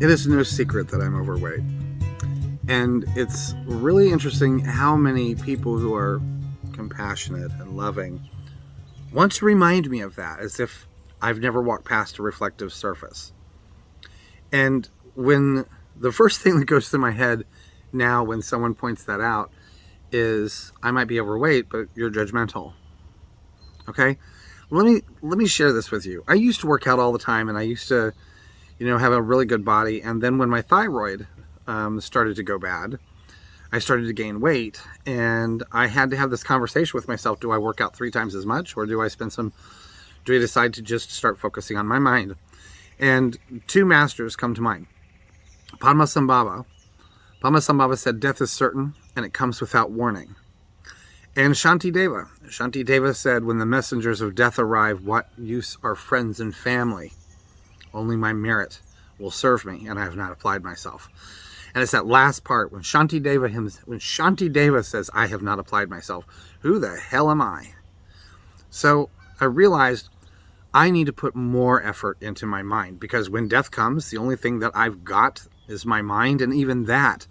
It is no secret that I'm overweight. And it's really interesting how many people who are compassionate and loving want to remind me of that, as if I've never walked past a reflective surface. And when the first thing that goes through my head now when someone points that out is, I might be overweight, but you're judgmental. Okay? Let me share this with you. I used to work out all the time, and I used to, have a really good body. And then when my thyroid started to go bad, I started to gain weight, and I had to have this conversation with myself. Do I work out 3 times as much, or do I decide to just start focusing on my mind? And 2 masters come to mind. Padmasambhava. Padmasambhava said, death is certain, and it comes without warning. And Shantideva. Shantideva said, when the messengers of death arrive, what use are friends and family? Only my merit will serve me, and I have not applied myself. And it's that last part, when Shantideva says, I have not applied myself, who the hell am I? So I realized I need to put more effort into my mind, because when death comes, the only thing that I've got is my mind. And even that,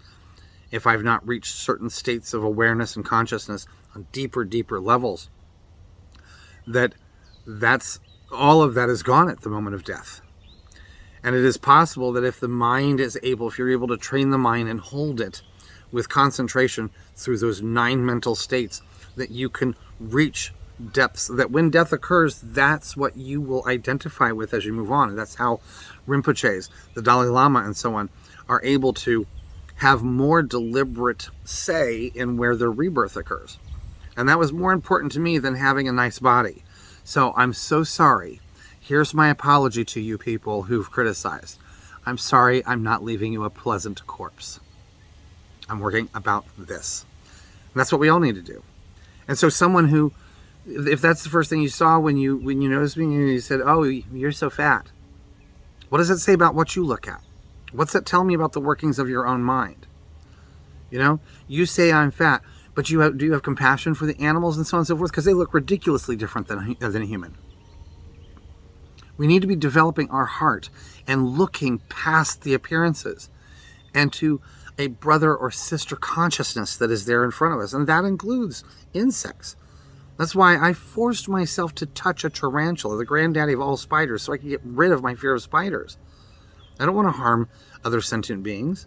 if I've not reached certain states of awareness and consciousness on deeper levels, that's all of that is gone at the moment of death. And it is possible that if you're able to train the mind and hold it with concentration through those 9 mental states, that you can reach depths that when death occurs, that's what you will identify with as you move on. And that's how Rinpoches, the Dalai Lama, and so on are able to have more deliberate say in where their rebirth occurs. And that was more important to me than having a nice body. So I'm so sorry. Here's my apology to you people who've criticized. I'm sorry I'm not leaving you a pleasant corpse. I'm working about this. And that's what we all need to do. And so someone who, if that's the first thing you saw when you noticed me, and you said, oh, you're so fat. What does that say about what you look at? What's that tell me about the workings of your own mind? You say I'm fat, but do you have compassion for the animals and so on and so forth? Because they look ridiculously different than a human. We need to be developing our heart and looking past the appearances and to a brother or sister consciousness that is there in front of us. And that includes insects. That's why I forced myself to touch a tarantula, the granddaddy of all spiders, so I could get rid of my fear of spiders. I don't want to harm other sentient beings.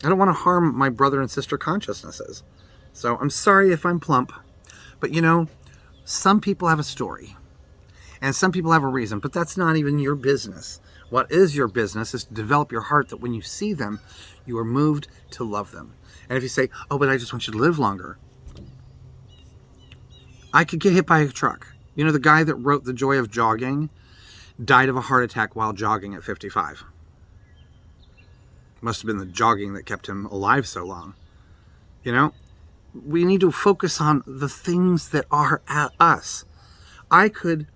I don't want to harm my brother and sister consciousnesses. So I'm sorry if I'm plump, but some people have a story. And some people have a reason, but that's not even your business. What is your business is to develop your heart that when you see them, you are moved to love them. And if you say, oh, but I just want you to live longer. I could get hit by a truck. The guy that wrote The Joy of Jogging died of a heart attack while jogging at 55. Must have been the jogging that kept him alive so long. We need to focus on the things that are at us. I could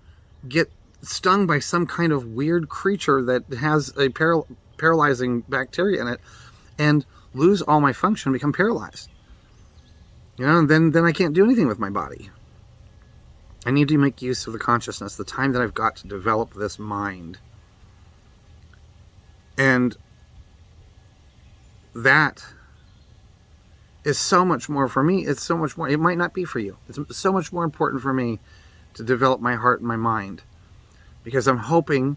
get stung by some kind of weird creature that has a paralyzing bacteria in it and lose all my function, become paralyzed. And then I can't do anything with my body. I need to make use of the consciousness, the time that I've got to develop this mind. And that is so much more for me. It's so much more. It might not be for you. It's so much more important for me to develop my heart and my mind, because I'm hoping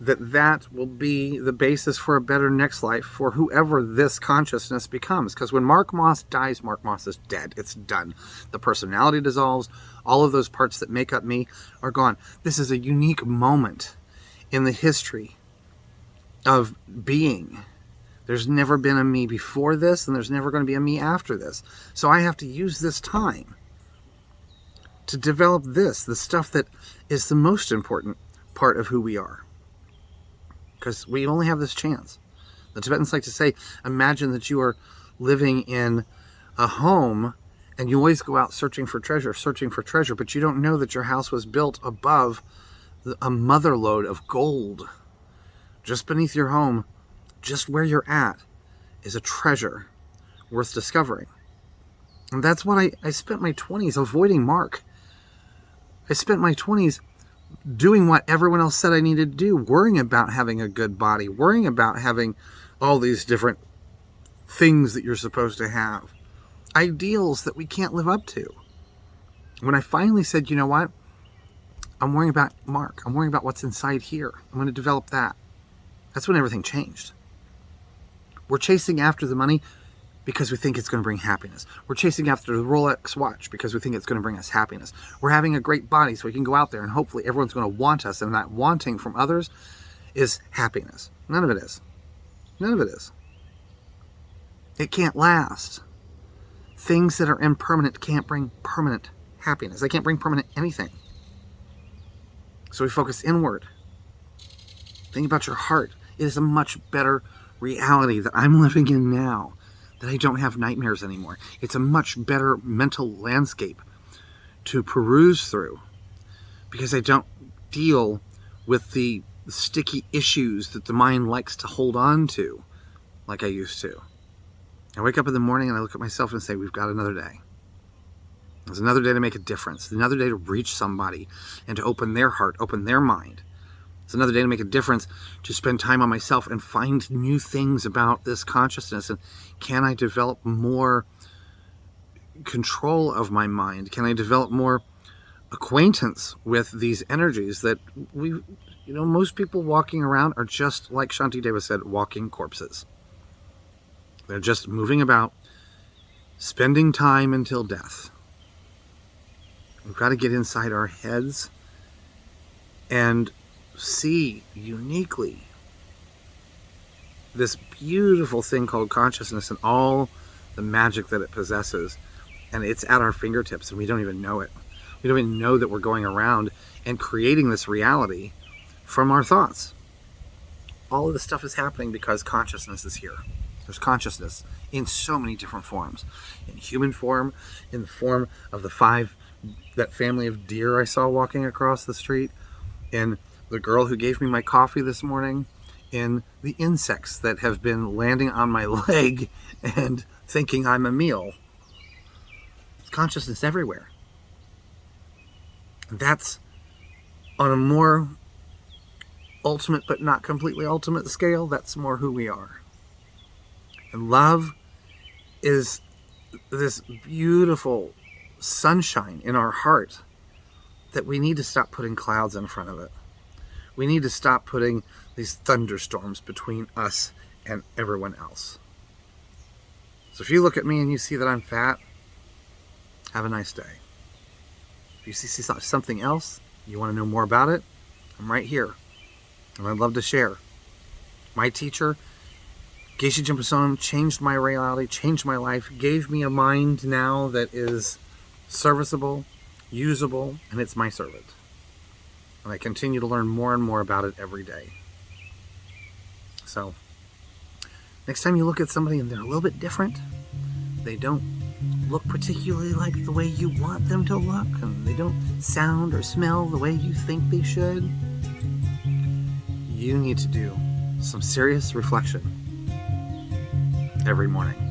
that will be the basis for a better next life for whoever this consciousness becomes. Because when Mark Moss dies, Mark Moss is dead. It's done. The personality dissolves. All of those parts that make up me are gone. This is a unique moment in the history of being. There's never been a me before this, and there's never going to be a me after this. So I have to use this time to develop the stuff that is the most important part of who we are. Because we only have this chance. The Tibetans like to say, imagine that you are living in a home and you always go out searching for treasure, but you don't know that your house was built above a mother lode of gold. Just beneath your home, just where you're at, is a treasure worth discovering. And that's what I spent my 20s avoiding Mark. I spent my 20s doing what everyone else said I needed to do, worrying about having a good body, worrying about having all these different things that you're supposed to have, ideals that we can't live up to. When I finally said, you know what, I'm worrying about Mark, I'm worrying about what's inside here, I'm going to develop that, that's when everything changed. We're chasing after the money because we think it's going to bring happiness. We're chasing after the Rolex watch because we think it's going to bring us happiness. We're having a great body so we can go out there and hopefully everyone's going to want us, and that wanting from others is happiness. None of it is. None of it is. It can't last. Things that are impermanent can't bring permanent happiness. They can't bring permanent anything. So we focus inward. Think about your heart. It is a much better reality that I'm living in now, that I don't have nightmares anymore. It's a much better mental landscape to peruse through because I don't deal with the sticky issues that the mind likes to hold on to like I used to. I wake up in the morning and I look at myself and say, we've got another day. There's another day to make a difference. Another day to reach somebody and to open their heart, open their mind. It's another day to make a difference, to spend time on myself and find new things about this consciousness. And can I develop more control of my mind? Can I develop more acquaintance with these energies that most people walking around are just, like Shanti Deva said, walking corpses. They're just moving about, spending time until death. We've got to get inside our heads and see uniquely this beautiful thing called consciousness and all the magic that it possesses. And it's at our fingertips and we don't even know it. We don't even know that we're going around and creating this reality from our thoughts. All of this stuff is happening because consciousness is here. There's consciousness in so many different forms. In human form, in the form of that family of deer I saw walking across the street, in the girl who gave me my coffee this morning, in the insects that have been landing on my leg and thinking I'm a meal. There's consciousness everywhere. That's on a more ultimate but not completely ultimate scale. That's more who we are. And love is this beautiful sunshine in our heart that we need to stop putting clouds in front of it. We need to stop putting these thunderstorms between us and everyone else. So if you look at me and you see that I'm fat, have a nice day. If you see something else, you want to know more about it, I'm right here. And I'd love to share. My teacher, Geshe Jin Sonam, changed my reality, changed my life, gave me a mind now that is serviceable, usable, and it's my servant. And I continue to learn more and more about it every day. So, next time you look at somebody and they're a little bit different, they don't look particularly like the way you want them to look, and they don't sound or smell the way you think they should, you need to do some serious reflection every morning.